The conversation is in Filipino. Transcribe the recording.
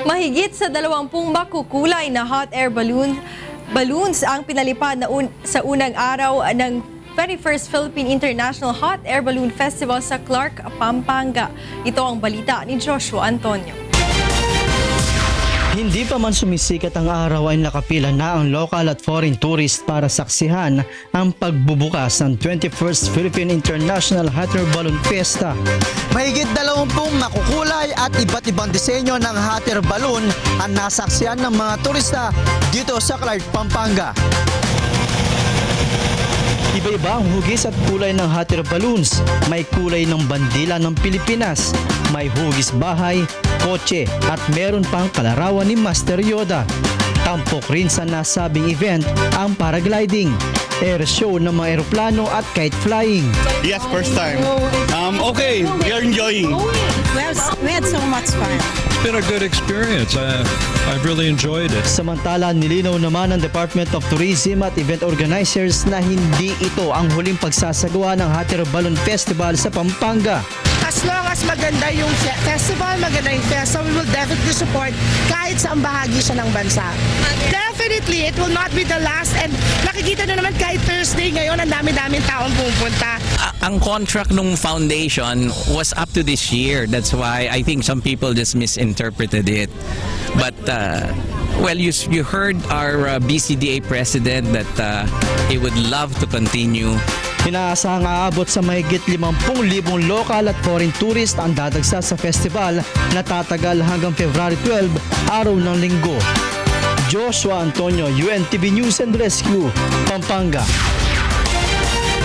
Mahigit sa 20 makukulay na hot air balloons ang pinalipad sa unang araw ng 31st Philippine International Hot Air Balloon Festival sa Clark, Pampanga. Ito ang balita ni Joshua Antonio. Hindi pa man sumisikat ang araw ay nakapila na ang local at foreign tourist para saksihan ang pagbubukas ng 21st Philippine International Hot Air Balloon Fiesta. Mahigit 20 makukulay at iba't ibang disenyo ng hot air balloon ang nasaksihan ng mga turista dito sa Clark, Pampanga. Iba-iba ang hugis at kulay ng hot air balloons. May kulay ng bandila ng Pilipinas, may hugis bahay, kotse at meron pang kalarawan ni Master Yoda. Tampok rin sa nasabing event ang paragliding, air show ng mga eroplano at kite flying. Yes, first time. Okay, we are enjoying. We had so much fun. It's been a good experience. I've really enjoyed it. Samantala, nilinaw naman ng Department of Tourism at event organizers na hindi ito ang huling pagsasagawa ng Hot Air Balloon Festival sa Pampanga. As long as maganda yung festival, maganda yung festival, we will definitely support kahit saan bahagi siya ng bansa. Definitely, it will not be the last. And nakikita na naman kahit Thursday ngayon, ang dami-daming taong pupunta. Ang contract ng foundation was up to this year. That's why I think some people just misinterpreted it. But well, you heard our BCDA president that he would love to continue. Inaasahang aabot sa mahigit 50,000 local at foreign tourist ang dadagsa sa festival na tatagal hanggang February 12, araw ng linggo. Joshua Antonio, UNTV News and Rescue, Pampanga.